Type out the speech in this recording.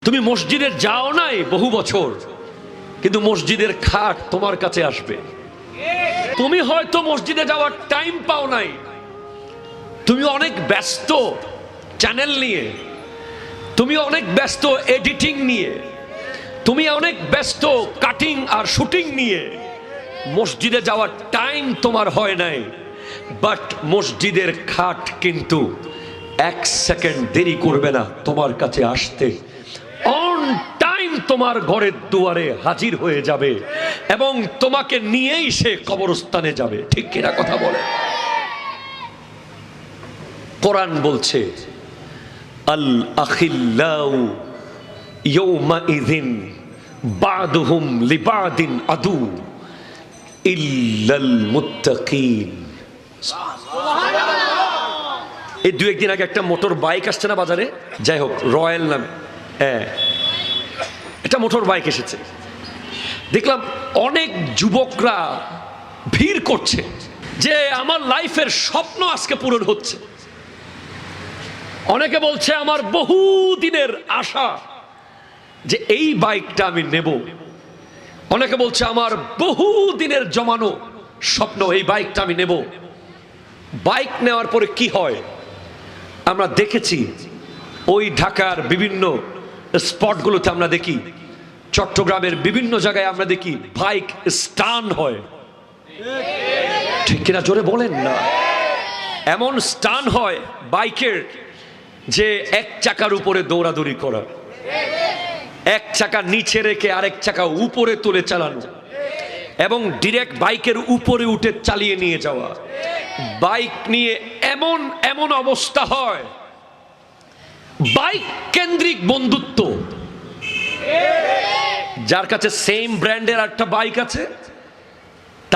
তুমি মসজিদে যাও নাই বহু বছর, কিন্তু মসজিদের খাট তোমার কাছে আসবে। তুমি হয়তো মসজিদে যাওয়ার টাইম পাও নাই, তুমি অনেক ব্যস্ত চ্যানেল নিয়ে, তুমি অনেক ব্যস্ত এডিটিং নিয়ে, তুমি অনেক ব্যস্ত কাটিং আর শুটিং নিয়ে, মসজিদে যাওয়ার টাইম তোমার হয় নাই। বাট মসজিদের খাট কিন্তু এক সেকেন্ড দেরি করবে না তোমার কাছে আসতে, অন টাইম তোমার ঘরের দুয়ারে হাজির হয়ে যাবে এবং তোমাকে নিয়েই সে কবরস্থানে যাবে। ঠিক কিনা কথা বলে? কোরআন বলছে আল আখিল্লাউ ইয়াউমাইযিন বাদুহুম লিবাদিন আদু ইল্লাল মুত্তাকিন। এই দু একদিন আগে একটা মোটর বাইক আসছে না বাজারে, যাই হোক রয়্যাল নামে, হ্যাঁ একটা মোটর বাইক এসেছে। দেখলাম অনেক যুবকরা ভিড় করছে যে আমার লাইফের স্বপ্ন আজকে পূরণ হচ্ছে। অনেকে বলছে আমার বহু দিনের আশা যে এই বাইকটা আমি নেব। অনেকে বলছে আমার বহু দিনের জমানো স্বপ্ন, এই বাইকটা আমি নেব। বাইক নেওয়ার পরে কি হয় আমরা দেখেছি, ওই ঢাকার বিভিন্ন স্পটগুলোতে আমরা দেখি, চট্টগ্রামের বিভিন্ন জায়গায় আমরা দেখি বাইক স্টান হয়। ঠিক কিনা জোরে বলেন না? এমন স্টান হয় বাইকের যে এক চাকার উপরে দৌড়াদৌড়ি করা, এক চাকা নিচে রেখে আরেক চাকা উপরে তুলে চালানো এবং ডিরেক্ট বাইকের উপরে উঠে চালিয়ে নিয়ে যাওয়া। বাইক নিয়ে এমন এমন অবস্থা হয়, বাইক কেন্দ্রিক বন্ধুত্ব। যার কাছে সেম ব্র্যান্ডের একটা বাইক আছে